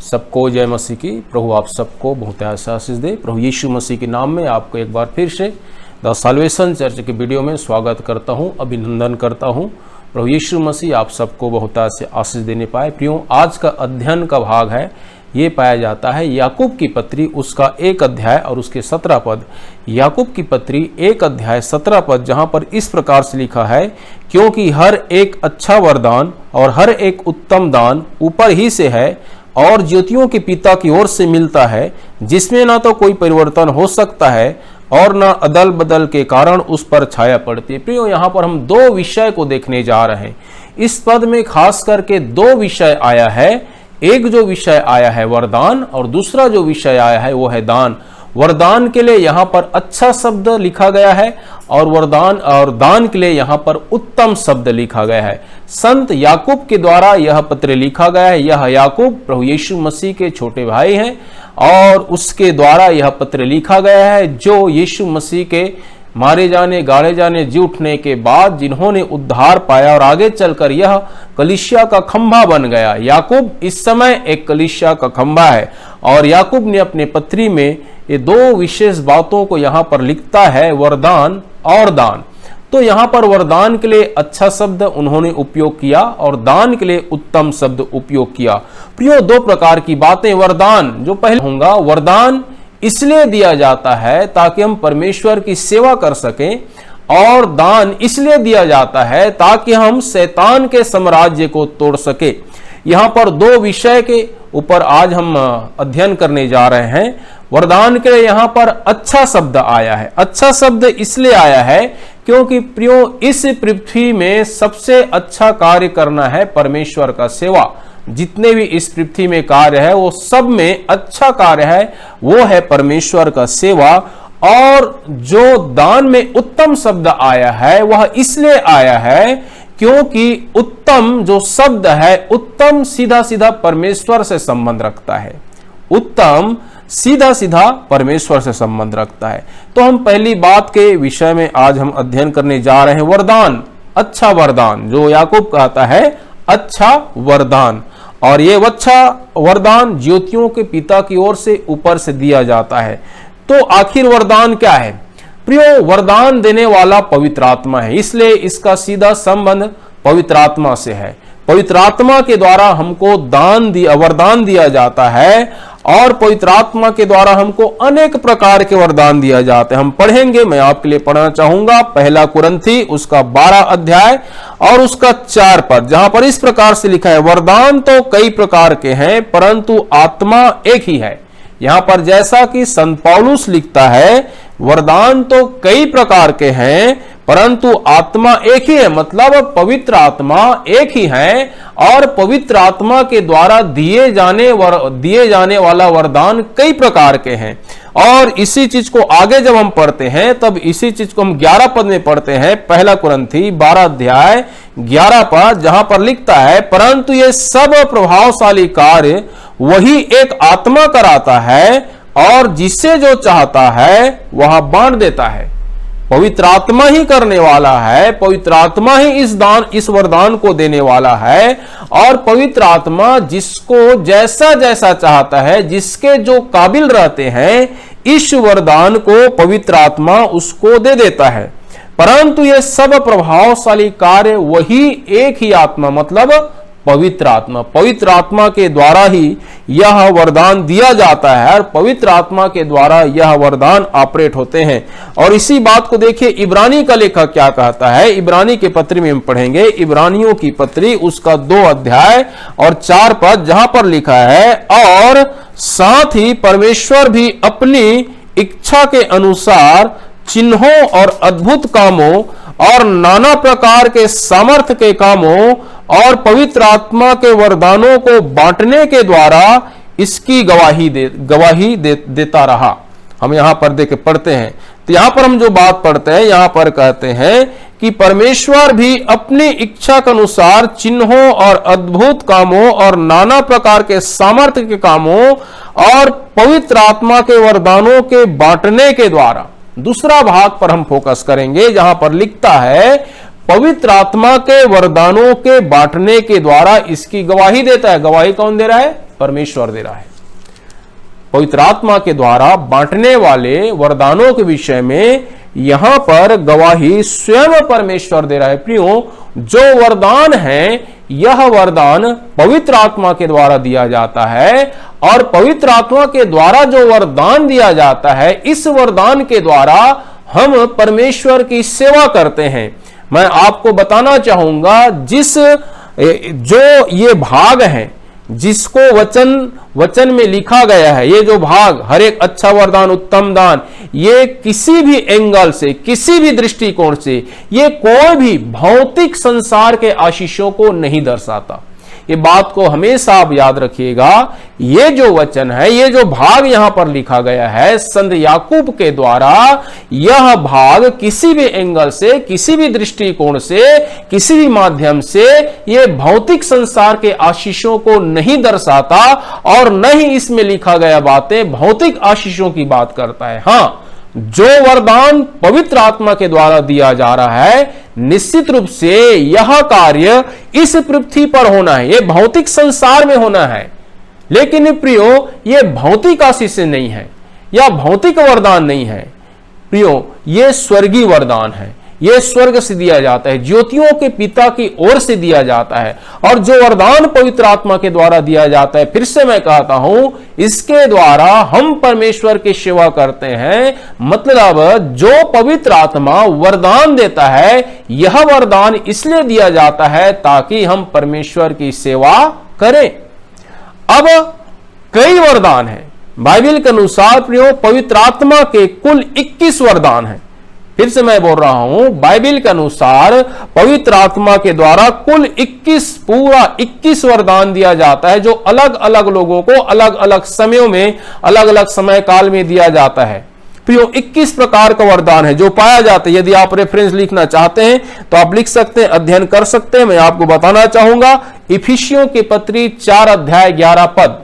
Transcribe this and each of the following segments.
सबको जय मसीह की। प्रभु आप सबको बहुत आशीष दे। प्रभु यीशु मसीह के नाम में आपको एक बार फिर से द साल्वेशन चर्च के वीडियो में स्वागत करता हूं, अभिनंदन करता हूं। प्रभु यीशु मसीह आप सबको बहुत से आशीष देने पाए। प्रियो, आज का अध्ययन का भाग है, ये पाया जाता है याकूब की पत्री उसका 1 अध्याय और उसके 17 पद। याकूब की पत्री 1 अध्याय 17 पद, जहाँ पर इस प्रकार से लिखा है, क्योंकि हर एक अच्छा वरदान और हर एक उत्तम दान ऊपर ही से है और ज्योतियों के पिता की ओर से मिलता है, जिसमें ना तो कोई परिवर्तन हो सकता है और ना अदल बदल के कारण उस पर छाया पड़ती है। प्रियो, यहाँ पर हम 2 विषय को देखने जा रहे हैं। इस पद में खास करके 2 विषय आया है। एक जो विषय आया है वरदान और दूसरा जो विषय आया है वो है दान। वरदान के लिए यहाँ पर अच्छा शब्द लिखा गया है और वरदान और दान के लिए यहाँ पर उत्तम शब्द लिखा गया है। संत याकूब के द्वारा यह पत्र लिखा गया है। यह याकूब प्रभु यीशु मसीह के छोटे भाई हैं और उसके द्वारा यह पत्र लिखा गया है, जो यीशु मसीह के मारे जाने, गाड़े जाने, जी उठने के बाद जिन्होंने उद्धार पाया और आगे चलकर यह कलीसिया का खंभा बन गया। याकूब इस समय एक कलीसिया का खंभा है और याकूब ने अपने पत्री में ये 2 विशेष बातों को यहाँ पर लिखता है, वरदान और दान। तो यहाँ पर वरदान के लिए अच्छा शब्द उन्होंने उपयोग किया और दान के लिए उत्तम शब्द उपयोग किया। प्रियो, 2 प्रकार की बातें। वरदान जो पहले होगा, वरदान इसलिए दिया जाता है ताकि हम परमेश्वर की सेवा कर सकें, और दान इसलिए दिया जाता है ताकि हम शैतान के साम्राज्य को तोड़ सके। यहाँ पर 2 विषय के ऊपर आज हम अध्ययन करने जा रहे हैं। वरदान के लिए यहाँ पर अच्छा शब्द आया है। अच्छा शब्द इसलिए आया है क्योंकि प्रियो, इस पृथ्वी में सबसे अच्छा कार्य करना है परमेश्वर का सेवा। जितने भी इस पृथ्वी में कार्य है वो सब में अच्छा कार्य है, वो है परमेश्वर का सेवा। और जो दान में उत्तम शब्द आया है वह इसलिए आया है क्योंकि उत्तम जो शब्द है, उत्तम सीधा सीधा परमेश्वर से संबंध रखता है। उत्तम सीधा सीधा परमेश्वर से संबंध रखता है। तो हम पहली बात के विषय में आज हम अध्ययन करने जा रहे हैं, वरदान। अच्छा वरदान, जो याकूब कहता है अच्छा वरदान, और ये अच्छा वरदान ज्योतियों के पिता की ओर से ऊपर से दिया जाता है। तो आखिर वरदान क्या है? प्रियो, वरदान देने वाला पवित्र आत्मा है, इसलिए इसका सीधा संबंध पवित्र आत्मा से है। पवित्र आत्मा के द्वारा हमको वरदान दिया जाता है और पवित्र आत्मा के द्वारा हमको अनेक प्रकार के वरदान दिया जाते हैं। हम पढ़ेंगे, मैं आपके लिए पढ़ना चाहूंगा 1 कुरिन्थी उसका 12 अध्याय और उसका 4 पद, जहां पर इस प्रकार से लिखा है, वरदान तो कई प्रकार के हैं परंतु आत्मा एक ही है। यहां पर जैसा कि संत पौलुस लिखता है, वरदान तो कई प्रकार के हैं परंतु आत्मा एक ही है, मतलब पवित्र आत्मा एक ही है और पवित्र आत्मा के द्वारा दिए जाने वाला वरदान कई प्रकार के हैं। और इसी चीज को आगे जब हम पढ़ते हैं तब इसी चीज को हम 11 पद में पढ़ते हैं, 1 कुरिन्थी 12 अध्याय 11 पद, जहां पर लिखता है, परंतु ये सब प्रभावशाली कार्य वही एक आत्मा कराता है और जिसे जो चाहता है वह बांट देता है। पवित्र आत्मा ही करने वाला है, पवित्र आत्मा ही इस वरदान को देने वाला है, और पवित्र आत्मा जिसको जैसा जैसा चाहता है, जिसके जो काबिल रहते हैं, इस वरदान को पवित्र आत्मा उसको दे देता है। परंतु ये सब प्रभावशाली कार्य वही एक ही आत्मा, मतलब पवित्र आत्मा के द्वारा ही यह वरदान दिया जाता है और पवित्र आत्मा के द्वारा यह वरदान ऑपरेट होते हैं। और इसी बात को देखिए, इब्रानी का लेखक क्या कहता है। इब्रानी के पत्री में हम पढ़ेंगे, इब्रानियों की पत्री उसका 2 अध्याय और 4 पद, जहां पर लिखा है, और साथ ही परमेश्वर भी अपनी इच्छा के अनुसार चिन्हों और अद्भुत कामों और नाना प्रकार के सामर्थ्य के कामों और पवित्र आत्मा के वरदानों को बांटने के द्वारा इसकी गवाही देता रहा। हम यहां पर देख पढ़ते हैं, तो यहां पर हम जो बात पढ़ते हैं, यहां पर कहते हैं कि परमेश्वर भी अपनी इच्छा के अनुसार चिन्हों और अद्भुत कामों और नाना प्रकार के सामर्थ्य के कामों और पवित्र आत्मा के वरदानों के बांटने के द्वारा। दूसरा भाग पर हम फोकस करेंगे, जहां पर लिखता है, पवित्र आत्मा के वरदानों के बांटने के द्वारा इसकी गवाही देता है। गवाही कौन दे रहा है? परमेश्वर दे रहा है। पवित्र आत्मा के द्वारा बांटने वाले वरदानों के विषय में यहां पर गवाही स्वयं परमेश्वर दे रहा है। प्रियो, जो वरदान है यह वरदान पवित्र आत्मा के द्वारा दिया जाता है, और पवित्र आत्मा के द्वारा जो वरदान दिया जाता है, इस वरदान के द्वारा हम परमेश्वर की सेवा करते हैं। मैं आपको बताना चाहूंगा, जो ये भाग है, जिसको वचन में लिखा गया है, ये जो भाग, हर एक अच्छा वरदान, उत्तम दान, ये किसी भी एंगल से, किसी भी दृष्टिकोण से, ये कोई भी भौतिक संसार के आशीषों को नहीं दर्शाता। ये बात को हमेशा आप याद रखिएगा। ये जो वचन है, ये जो भाग यहां पर लिखा गया है संत याकूब के द्वारा, यह भाग किसी भी एंगल से, किसी भी दृष्टिकोण से, किसी भी माध्यम से ये भौतिक संसार के आशीषों को नहीं दर्शाता, और न ही इसमें लिखा गया बातें भौतिक आशीषों की बात करता है। हां, जो वरदान पवित्र आत्मा के द्वारा दिया जा रहा है, निश्चित रूप से यह कार्य इस पृथ्वी पर होना है, यह भौतिक संसार में होना है। लेकिन प्रियो, यह भौतिक आशीष नहीं है या भौतिक वरदान नहीं है। प्रियो, यह स्वर्गीय वरदान है, यह स्वर्ग से दिया जाता है, ज्योतियों के पिता की ओर से दिया जाता है। और जो वरदान पवित्र आत्मा के द्वारा दिया जाता है, फिर से मैं कहता हूं, इसके द्वारा हम परमेश्वर की सेवा करते हैं। मतलब जो पवित्र आत्मा वरदान देता है, यह वरदान इसलिए दिया जाता है ताकि हम परमेश्वर की सेवा करें। अब कई वरदान हैं बाइबल के अनुसार। प्रियो, पवित्र आत्मा के कुल 21 वरदान हैं। फिर से मैं बोल रहा हूं, बाइबल के अनुसार पवित्र आत्मा के द्वारा कुल 21 वरदान दिया जाता है, जो अलग अलग लोगों को अलग अलग समयों में, अलग अलग समय काल में दिया जाता है। प्रियो, 21 प्रकार का वरदान है जो पाया जाता है। यदि आप रेफरेंस लिखना चाहते हैं तो आप लिख सकते हैं, अध्ययन कर सकते हैं। मैं आपको बताना चाहूंगा, इफिसियों की पत्री 4 अध्याय 11 पद,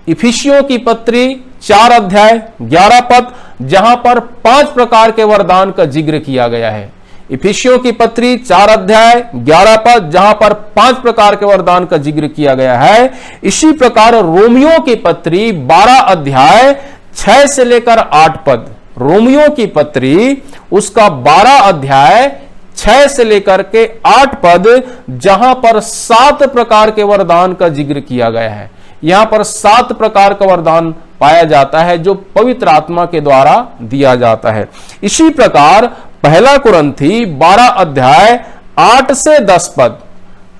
इफिसियों की पत्री 4 अध्याय 11 पद, जहां पर 5 प्रकार के वरदान का जिक्र किया गया है। इफिसियों की पत्री 4 अध्याय 11 पद, जहां पर 5 प्रकार के वरदान का जिक्र किया गया है। इसी प्रकार रोमियों की पत्री 12 अध्याय 6 से लेकर 8 पद, रोमियों की पत्री उसका 12 अध्याय 6 से लेकर के 8 पद, जहां पर 7 प्रकार के वरदान का जिक्र किया गया है। यहां पर 7 प्रकार का वरदान पाया जाता है जो पवित्र आत्मा के द्वारा दिया जाता है। इसी प्रकार पहला कुरिन्थी 12 अध्याय 8 से 10 पद,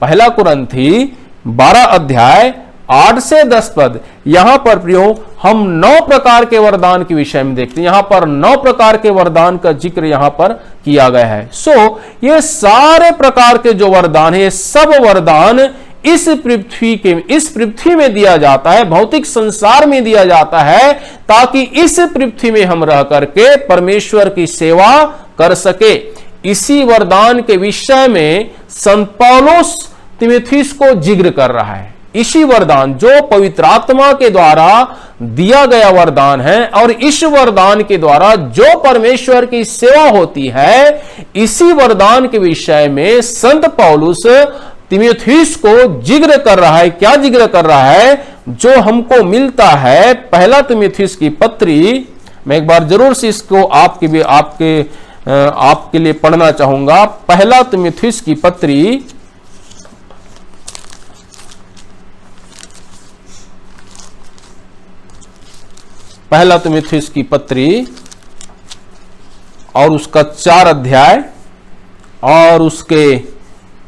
पहला कुरिन्थी 12 अध्याय 8 से 10 पद, यहां पर प्रियो हम 9 प्रकार के वरदान के विषय में देखते हैं। यहां पर 9 प्रकार के वरदान का जिक्र यहां पर किया गया है। ये सारे प्रकार के जो वरदान है, ये सब वरदान इस पृथ्वी में दिया जाता है, भौतिक संसार में दिया जाता है, ताकि इस पृथ्वी में हम रह करके परमेश्वर की सेवा कर सके। इसी वरदान के विषय में संत पौलुस तीमुथियुस को जिक्र कर रहा है। इसी वरदान जो पवित्र आत्मा के द्वारा दिया गया वरदान है, और इस वरदान के द्वारा जो परमेश्वर की सेवा होती है, इसी वरदान के विषय में संत पौलुस तीमुथियुस को जिक्र कर रहा है। क्या जिक्र कर रहा है? जो हमको मिलता है पहला तीमुथियुस की पत्री। मैं एक बार जरूर से इसको आपके लिए पढ़ना चाहूंगा। पहला तीमुथियुस की पत्री, पहला तीमुथियुस की पत्री और उसका 4 अध्याय और उसके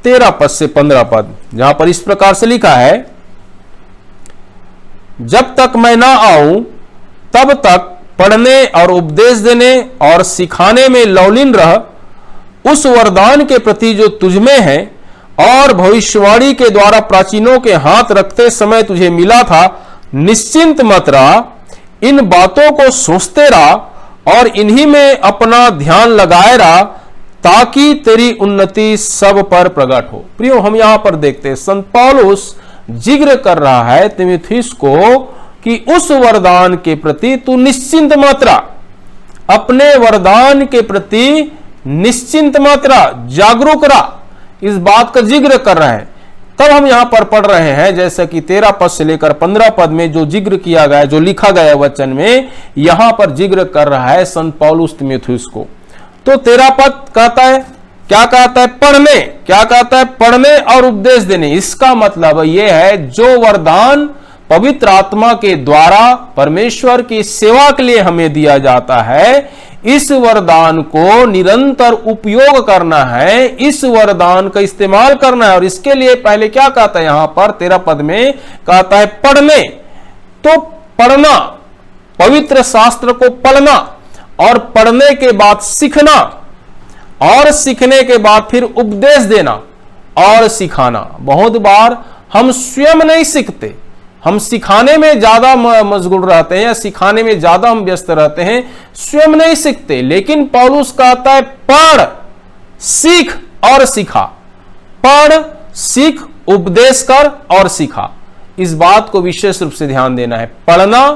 13 पद से 15 पद, जहां पर इस प्रकार से लिखा है, जब तक मैं ना आऊं तब तक पढ़ने और उपदेश देने और सिखाने में लौलीन रह। उस वरदान के प्रति जो तुझमें है और भविष्यवाणी के द्वारा प्राचीनों के हाथ रखते समय तुझे मिला था, निश्चिंत मत रहा। इन बातों को सोचते रहा और इन्हीं में अपना ध्यान लगाए रहा, ताकि तेरी उन्नति सब पर प्रकट हो। प्रियो, हम यहां पर देखते हैं संत पौलुस जिक्र कर रहा है तीमुथियुस को कि उस वरदान के प्रति तू निश्चिंत मत रहा, अपने वरदान के प्रति निश्चिंत मत रहा, जागरूक रहा। इस बात का जिक्र कर रहा है तब हम यहां पर पढ़ रहे हैं, जैसे कि 13 पद से लेकर 15 पद में जो जिक्र किया गया, जो लिखा गया वचन में, यहां पर जिक्र कर रहा है संत पौलुस तीमुथियुस को। तो 13 पद कहता है, क्या कहता है? पढ़ने। क्या कहता है? पढ़ने और उपदेश देने। इसका मतलब यह है जो वरदान पवित्र आत्मा के द्वारा परमेश्वर की सेवा के लिए हमें दिया जाता है, इस वरदान को निरंतर उपयोग करना है, इस वरदान का इस्तेमाल करना है। और इसके लिए पहले क्या कहता है यहां पर 13 पद में? कहता है पढ़ने। तो पढ़ना, पवित्र शास्त्र को पढ़ना, और पढ़ने के बाद सीखना, और सीखने के बाद फिर उपदेश देना और सिखाना। बहुत बार हम स्वयं नहीं सीखते, हम सिखाने में ज्यादा मशगूल रहते हैं या सिखाने में ज्यादा हम व्यस्त रहते हैं, स्वयं नहीं सीखते। लेकिन पौलुस कहता है पढ़, सीख और सिखा। पढ़, सीख, उपदेश कर और सिखा। इस बात को विशेष रूप से ध्यान देना है। पढ़ना,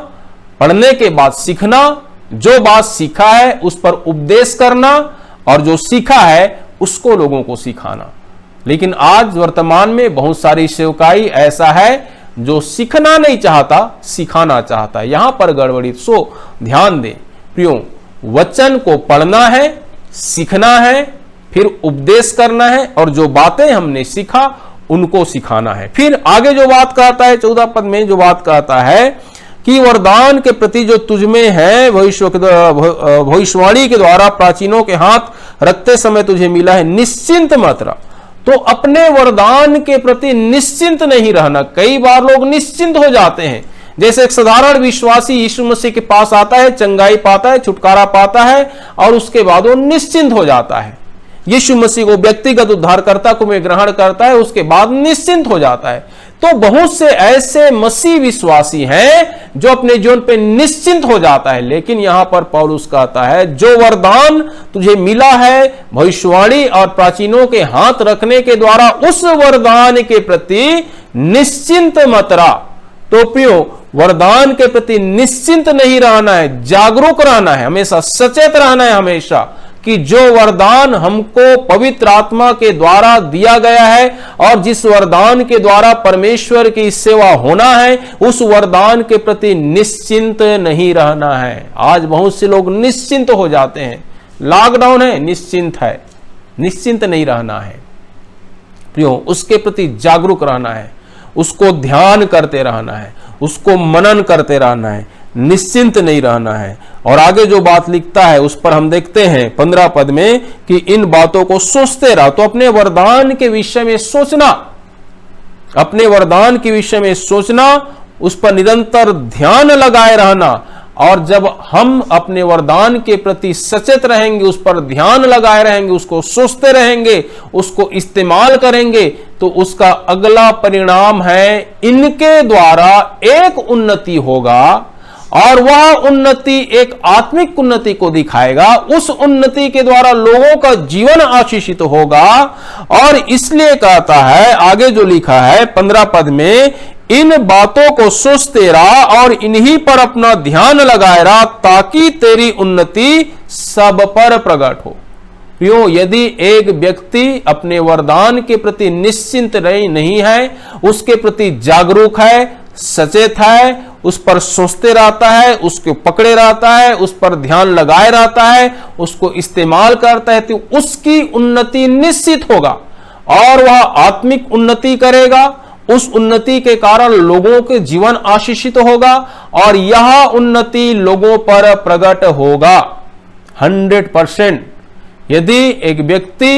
पढ़ने के बाद सीखना, जो बात सीखा है उस पर उपदेश करना, और जो सीखा है उसको लोगों को सिखाना। लेकिन आज वर्तमान में बहुत सारी सेवकाई ऐसा है जो सीखना नहीं चाहता, सिखाना चाहता है। यहां पर गड़बड़ी। सो ध्यान दें प्रियो, वचन को पढ़ना है, सीखना है, फिर उपदेश करना है, और जो बातें हमने सीखा उनको सिखाना है। फिर आगे जो बात कहता है 14 पद में, जो बात कहता है कि वरदान के प्रति जो तुझमें है भविष्यवाणी के द्वारा प्राचीनों के हाथ रखते समय तुझे मिला है, निश्चिंत मत रह। तो अपने वरदान के प्रति निश्चिंत नहीं रहना। कई बार लोग निश्चिंत हो जाते हैं। जैसे एक साधारण विश्वासी यीशु मसीह के पास आता है, चंगाई पाता है, छुटकारा पाता है, और उसके बाद वो निश्चिंत हो जाता है। यीशु मसीह को व्यक्तिगत उद्धारकर्ता को में ग्रहण करता है, उसके बाद निश्चिंत हो जाता है। तो बहुत से ऐसे मसीह विश्वासी हैं जो अपने जीवन पे निश्चिंत हो जाता है। लेकिन यहां पर पौलुस कहता है जो वरदान तुझे मिला है भविष्यवाणी और प्राचीनों के हाथ रखने के द्वारा, उस वरदान के प्रति निश्चिंत मत रह। तो प्रियो, वरदान के प्रति निश्चिंत नहीं रहना है, जागरूक रहना है, हमेशा सचेत रहना है हमेशा, कि जो वरदान हमको पवित्र आत्मा के द्वारा दिया गया है और जिस वरदान के द्वारा परमेश्वर की सेवा होना है, उस वरदान के प्रति निश्चिंत नहीं रहना है। आज बहुत से लोग निश्चिंत हो जाते हैं। लॉकडाउन है, निश्चिंत है, निश्चिंत नहीं रहना है प्रियो। उसके प्रति जागरूक रहना है, उसको ध्यान करते रहना है, उसको मनन करते रहना है, निश्चिंत नहीं रहना है। और आगे जो बात लिखता है उस पर हम देखते हैं 15 पद में कि इन बातों को सोचते रहो। तो अपने वरदान के विषय में सोचना, अपने वरदान के विषय में सोचना, उस पर निरंतर ध्यान लगाए रहना। और जब हम अपने वरदान के प्रति सचेत रहेंगे, उस पर ध्यान लगाए रहेंगे, उसको सोचते रहेंगे, उसको इस्तेमाल करेंगे, तो उसका अगला परिणाम है इनके द्वारा एक उन्नति होगा, और वह उन्नति एक आत्मिक उन्नति को दिखाएगा। उस उन्नति के द्वारा लोगों का जीवन आशीषित होगा। और इसलिए कहता है, आगे जो लिखा है 15 पद में, इन बातों को सोचते रहा और इन्हीं पर अपना ध्यान लगाए रहा, ताकि तेरी उन्नति सब पर प्रकट हो। प्रियो, यदि एक व्यक्ति अपने वरदान के प्रति निश्चिंत नहीं है, उसके प्रति जागरूक है, सचेत है, उस पर सोचते रहता है, उसको पकड़े रहता है, उस पर ध्यान लगाए रहता है, उसको इस्तेमाल करता है, तो उसकी उन्नति निश्चित होगा और वह आत्मिक उन्नति करेगा। उस उन्नति के कारण लोगों के जीवन आशीषित होगा और यह उन्नति लोगों पर प्रकट होगा 100%। यदि एक व्यक्ति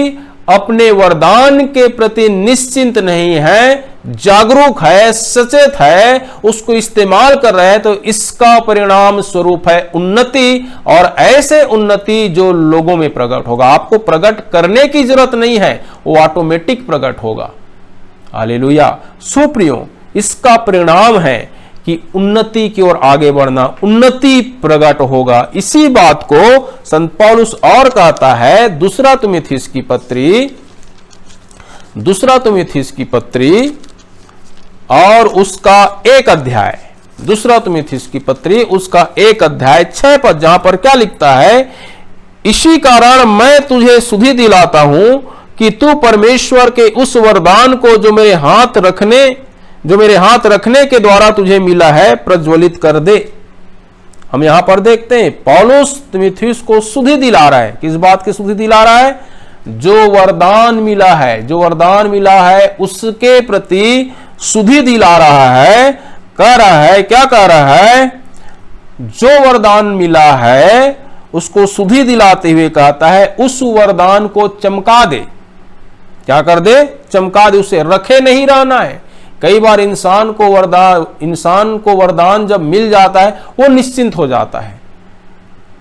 अपने वरदान के प्रति निश्चिंत नहीं है, जागरूक है, सचेत है, उसको इस्तेमाल कर रहे हैं, तो इसका परिणाम स्वरूप है उन्नति। और ऐसे उन्नति जो लोगों में प्रकट होगा, आपको प्रकट करने की जरूरत नहीं है, वो ऑटोमेटिक प्रकट होगा। हालेलुया। सो प्रियो, इसका परिणाम है कि उन्नति की ओर आगे बढ़ना, उन्नति प्रकट होगा। इसी बात को संत पौलुस और कहता है दूसरा तीमुथियुस की पत्री और उसका 1 अध्याय, दूसरा तीमुथियुस की पत्री उसका 1 अध्याय 6 पद, जहां पर क्या लिखता है, इसी कारण मैं तुझे सुधि दिलाता हूं, कि तू परमेश्वर के उस वरदान को जो मेरे हाथ रखने के द्वारा तुझे मिला है प्रज्वलित कर दे। हम यहां पर देखते हैं पौलुस तीमुथियुस को सुधि दिला रहा है। किस बात की सुधि दिला रहा है? जो वरदान मिला है उसके प्रति सुधि दिला रहा है। कह रहा है, क्या कह रहा है? जो वरदान मिला है उसको सुधि दिलाते हुए कहता है उस वरदान को चमका दे। क्या कर दे? चमका दे, उसे रखे नहीं रहना है। कई बार इंसान को वरदान जब मिल जाता है वो निश्चिंत हो जाता है।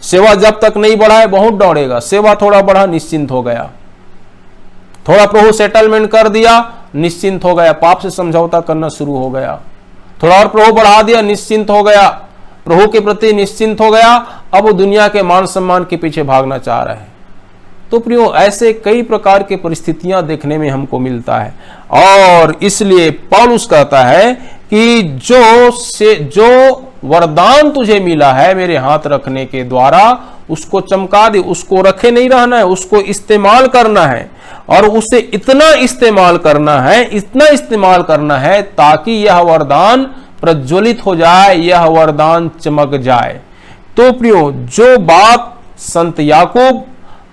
सेवा जब तक नहीं बढ़ाए बहुत दौड़ेगा, सेवा थोड़ा बढ़ा निश्चिंत हो गया, थोड़ा प्रभु सेटलमेंट कर दिया निश्चिंत हो गया, पाप से समझौता करना शुरू हो गया, थोड़ा और प्रभु बढ़ा दिया निश्चिंत हो गया, प्रभु के प्रति निश्चिंत हो गया, अब वो दुनिया के मान सम्मान के पीछे भागना चाह रहा है। तो प्रियो, ऐसे कई प्रकार की परिस्थितियां देखने में हमको मिलता है और इसलिए पौलुस कहता है कि जो वरदान तुझे मिला है मेरे हाथ रखने के द्वारा उसको चमका दे, उसको रखे नहीं रहना है, उसको इस्तेमाल करना है और उसे इतना इस्तेमाल करना है ताकि यह वरदान प्रज्वलित हो जाए, यह वरदान चमक जाए। तो प्रियो, जो बात संत याकूब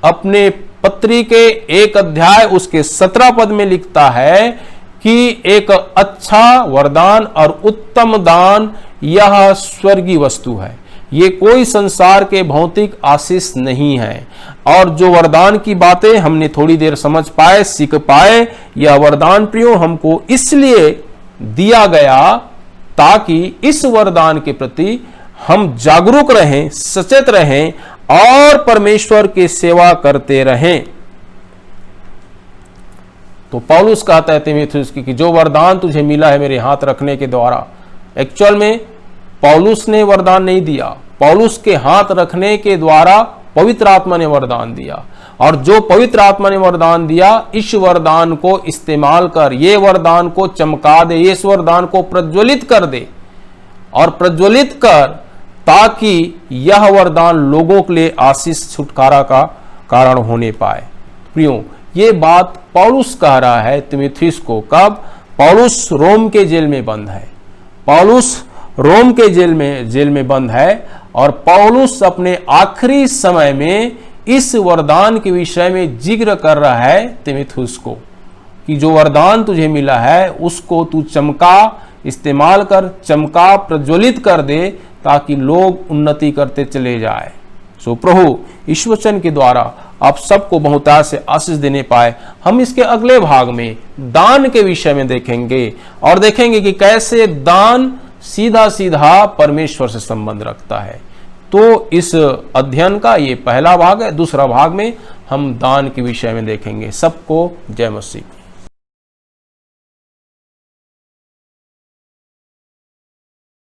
अपने पत्री के 1 अध्याय उसके 17 पद में लिखता है कि एक अच्छा वरदान और उत्तम दान यह स्वर्गीय वस्तु है, ये कोई संसार के भौतिक आशीष नहीं है। और जो वरदान की बातें हमने थोड़ी देर समझ पाए, सीख पाए, यह वरदान प्रियो हमको इसलिए दिया गया ताकि इस वरदान के प्रति हम जागरूक रहें, सचेत रहें और परमेश्वर की सेवा करते रहें। तो पौलुस कहता है तीमुथियुस की कि जो वरदान तुझे मिला है मेरे हाथ रखने के द्वारा, एक्चुअल में पौलुस ने वरदान नहीं दिया, पौलुस के हाथ रखने के द्वारा पवित्र आत्मा ने वरदान दिया। और जो पवित्र आत्मा ने वरदान दिया, इस वरदान को इस्तेमाल कर, ये वरदान को चमका दे, इस वरदान को प्रज्वलित कर दे और प्रज्वलित कर ताकि यह वरदान लोगों के लिए आशीष छुटकारा का कारण होने पाए। प्रियो, ये बात पौलुस कह रहा है तीमुथियुस को। कब? पौलुस रोम के जेल में बंद है, पौलुस रोम के जेल में बंद है और पौलुस अपने आखिरी समय में इस वरदान के विषय में जिक्र कर रहा है तीमुथियुस को कि जो वरदान तुझे मिला है उसको तू चमका, इस्तेमाल कर, चमका, प्रज्वलित कर दे ताकि लोग उन्नति करते चले जाए। सो प्रभु इस वचन के द्वारा आप सबको बहुतायत से आशीष देने पाए। हम इसके अगले भाग में दान के विषय में देखेंगे और देखेंगे कि कैसे दान सीधा सीधा परमेश्वर से संबंध रखता है। तो इस अध्ययन का ये पहला भाग है। दूसरा भाग में हम दान के विषय में देखेंगे। सबको जय मसीह।